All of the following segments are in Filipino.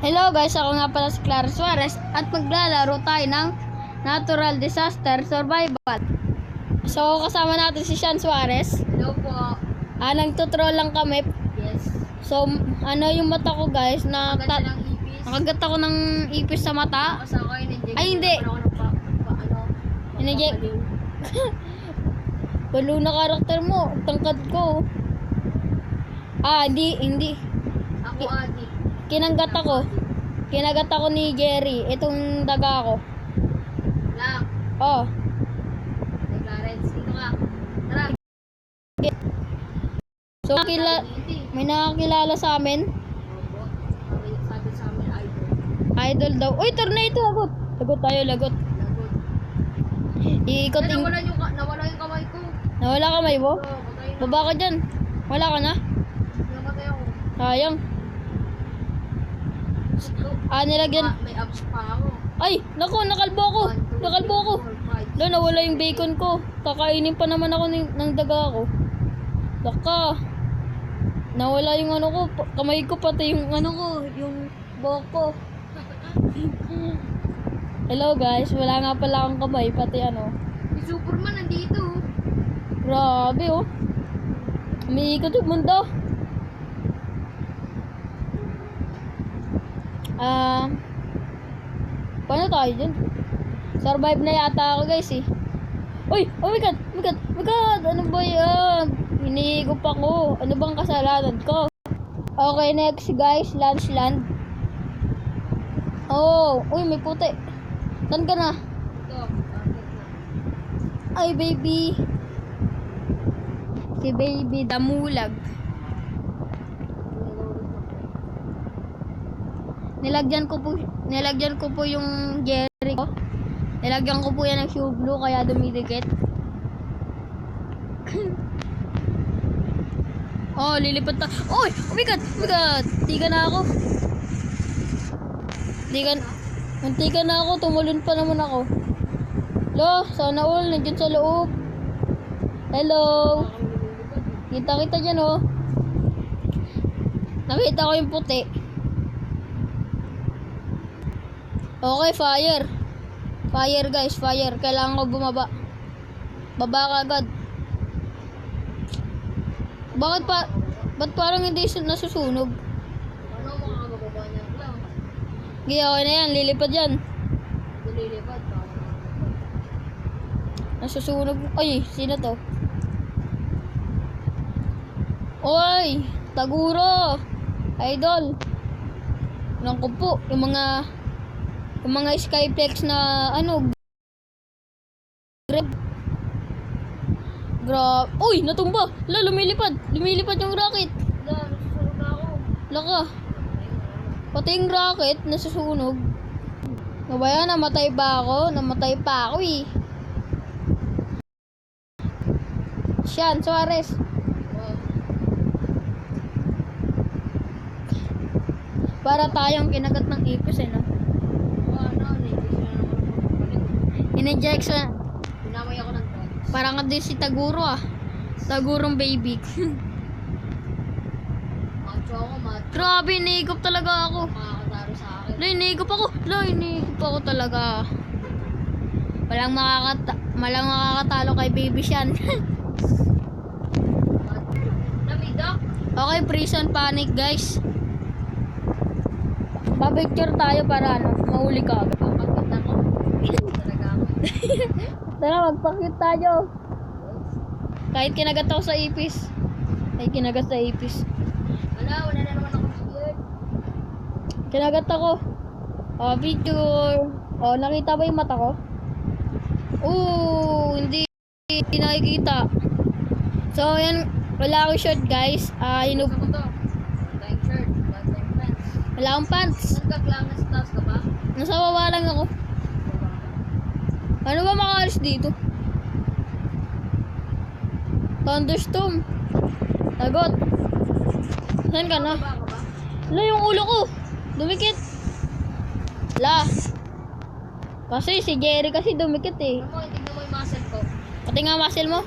Hello guys, ako nga pala si Clara Suarez at maglalaro tayo ng Natural Disaster Survival. So kasama natin si Sean Suarez. Hello po. Nagtutroll lang kami. Yes. So yung mata ko guys, Maganda ng ipis. nakagat ako ng ipis sa mata. Kasi ako in-inject. Ay, hindi. Inject. Balo na karakter mo, tangkad ko. Hindi. Ako adik. Kinagat ako ni Jerry, itong daga ko. Lang. Oh. Hey Clarence, dito ka. Tara. So may nakakilala sa amin. Opo. Sabi sa amin idol. Idol daw. Uy, tornado, lagot. Lagot tayo. Lagot. Iikot Ay, nawala yung kamay ko. Nawala kamay mo? Oo, patay na. Baba ka dyan. Wala ka na? Namatay ako. Sayang. Nilagyan. May abs pa ako. Ay, naku, nakalbo ako. 1, 2, 3, 4, 5. Lo, nawala yung bacon ko. Kakainin pa naman ako ng daga ko. Baka. Nawala yung ano ko. Kamay ko pati yung ano ko. Yung buhok ko. Hello guys, wala nga pala akong kamay. Pati ano. Si Superman nandito. Grabe oh. Umiikot yung mundo. Paano tayo dyan? Survive na yata ako guys eh. Uy! Oh my god! Ano ba yan? Hinihigop ako. Ano bang kasalanan ko? Okay, next guys. Land. Oh! Uy, may puti. Saan ka na? Ito. Ay, baby. Si baby damulag. Nilagyan ko po yung Jerry ko. Nilagyan ko po yan ng shoe glue kaya dumidikit. Oh, lilipat ta. Oy! Oh my god! Tiga na ako. Muntika na ako. Tumulon pa naman ako. Lo, sana all. Nandiyan sa loob. Hello. Kita dyan oh. Nakita ko yung puti. Okay, fire. Fire guys, fire. Kailangan ko bumaba. Baba ka agad. Ba't parang hindi nasusunog? Ano makakababa niya lang? Okay na yan, lilipad yan. Lilipad. Nasusunog. Ay, sino to? Oy, Taguro. Idol. Nang ko po, yung mga Skyplex na ano. Grab. Uy, natumba. Lumilipad yung rocket. Nasusunog na ako. Laka. Pati yung rocket nasusunog. Nabaya, namatay pa ako eh. Sean Suarez. Para tayong kinagat ng ipis eh, no? In-inject sa... Pinamay ako ng drugs. Parang nga din si Taguro ah. Tagurong baby. Macho ako, macho. Grabe, iniigop talaga ako. Makakataro sa akin. Iniigop ako talaga. Walang makakatalo kay baby Sean. Namidak? Okay, prison panic guys. Babicture tayo para ano, mahuli ka. Papakit ako. Talaga ako. Tara, magpakit tayo. Kahit kinagat ako sa ipis. Wala na naman ako scared. Kinagat ako. Picture. Nakita ba yung mata ko? Hindi nakikita. So, yan. Wala akong short guys. Ano to? Time shirt. Time pants. Wala akong pants. Nagkaklang na sa taas ka ba? Nasa baba lang ako. Ano ba makaalis dito? Thunderstorm. Tagot. Saan ka na? Baba ka ba? Wala yung ulo ko. Dumikit. Wala. Kasi si Jerry kasi dumikit eh. Ano mo, tignan mo yung muscle ko. Pati nga muscle mo.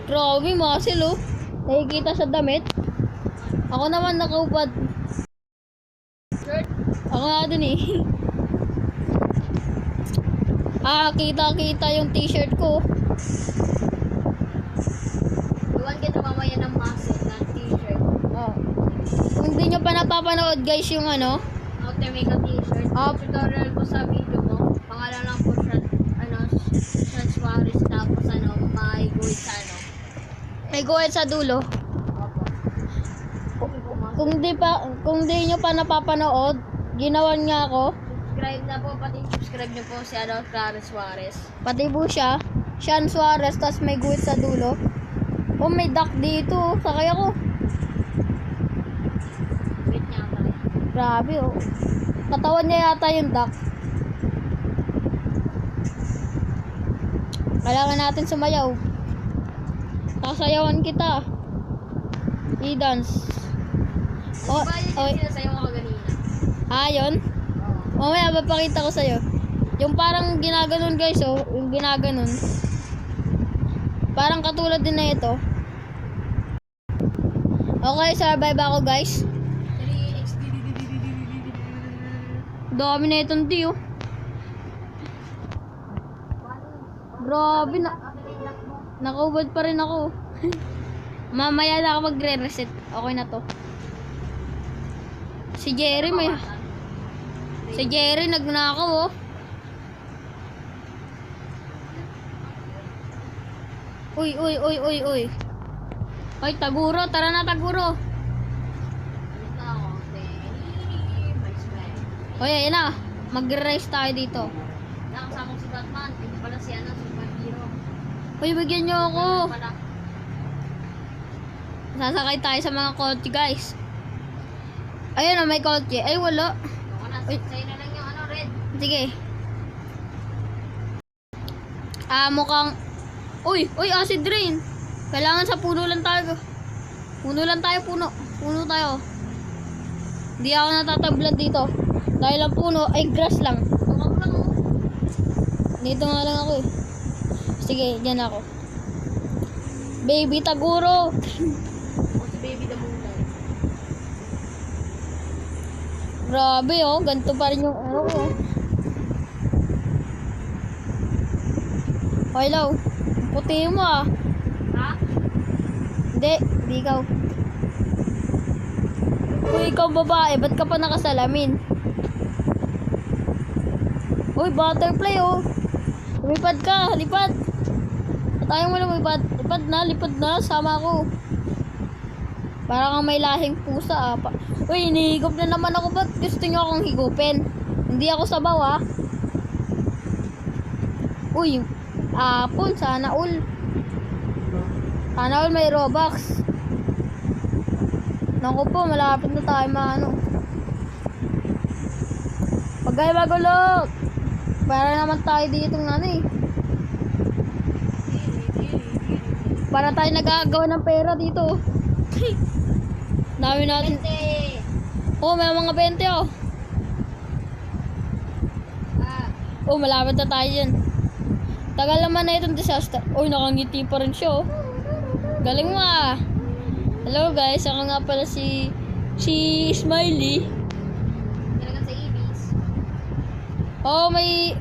Grabe, muscle oh. Nakikita sa damit. Ako naman nakaupad. t-shirt. Ako nga dun eh. Kita yung t-shirt ko. Iwan kita mamaya ng muscle na t-shirt. Oh. Kung hindi nyo pa napapanood guys yung ano, How to make a t-shirt. Tutorial ko sa video mo. Pangalan lang po siya, Sean Suarez. Tapos may guide sa may guide sa dulo. Opo. Kung di nyo pa napapanood, ginawan niya ako. Subscribe na po, pati subscribe niyo po si Clara Suarez. Pati po siya, Sean Suarez, tas may guide sa dulo. Oh, may duck dito. Sakay ako. Wait niya pala. Grabe oh. Katawan niya yata yung duck. Kailangan natin sumayaw. Kasayawan kita. I-dance. Oh, ba yun oh, yung sinasayaw ko kanina? yun? Oo. Mamaya, mapakita ko sa'yo. Yung parang ginaganon guys, oh. Yung ginaganon. Parang katulad din na ito. Okay, survive ako guys. 3x. Dami na itong di, oh. Grabe na. Nakaubad pa rin ako. Mamaya na ako magre-reset. Okay na to. Si Jerry nagnakaw, oh. Uy. Hoy, Taguro, tara na Taguro. Hoy, ayun na. Mag-race tayo dito. Nakasama ko si Batman. Hindi pala si superhero. Hoy, bigyan niyo ako. Pala. Sasakay tayo sa mga kotse, guys. Ayun na, may kotse. Ay, wala. Uy. Sa'yo na lang yung red. Sige. Mukhang... Uy, acid rain. Kailangan sa puno lang tayo. Puno tayo. Hindi ako natatablan dito. Dahil ang puno ay grass lang. Tumak lang oh. Dito nga lang ako eh. Sige, dyan ako. Baby Taguro. O si Baby the Moonlight. Grabe oh, ganito pa rin yung ano ko. Hello. Puti mo ah. Ha? Hindi ikaw. Kung ikaw babae, ba't ka pa nakasalamin? Uy, butterfly oh. Lumipad ka, lipad. Tayo mo lumipad. Lipad na, sama ko. Parang kang may lahing pusa ah. Uy, hinihigop na naman ako. Ba't gusto nyo akong higupin? Hindi ako sabaw ah. Uy, apple, sana all. Sana all may Robux. Naku po, malapit na tayo maano. Wag kayo magulog. Para naman tayo dito ng ano eh. Para tayo nagagawa ng pera dito. Dami natin. 20. Oh, may mga 20 oh. Oh, malapit na tayo dyan. Tagal naman na itong disaster. Oh, nakangiti pa rin siya oh. Galing mo ah. Hello guys, ako nga pala si Smiley. Talaga sa Ibis. Oh, may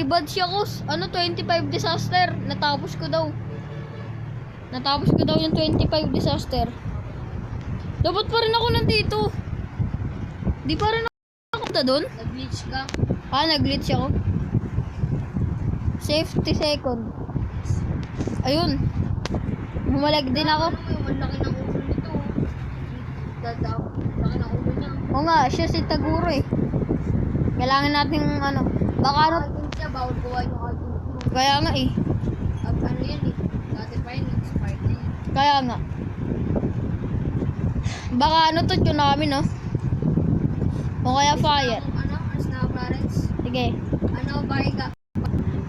badge ako. 25 disaster. Natapos ko daw yung 25 disaster. Dapat pa rin ako nandito. Di pa rin ako punta doon. Nag-glitch ka. Nag-glitch ako. Safety second. Ayun. Bumalag din ako. Ang laki ng ulo nito. Laki ng ulo niya. Oo nga, siya si Taguro eh. Kailangan natin baka Siya, bawal gawa yung album. kaya nga eh. Ano yan eh. Dati pa yun, expired na yun. Kaya nga. Baka to tsunami no? O kaya fire. Sige.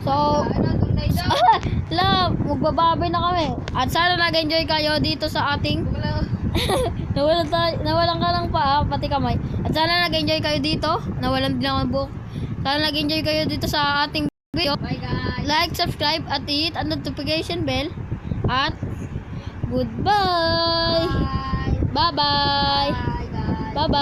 So, magbababay na kami. At sana nag-enjoy kayo dito sa ating nawalan ka lang pa pati kamay. At sana nag-enjoy kayo dito. Nawalan din ako ng buhok. Sana nag-enjoy kayo dito sa ating video. Bye guys. Like, subscribe, at hit ang notification bell. At goodbye. Bye. Bye-bye. Bye.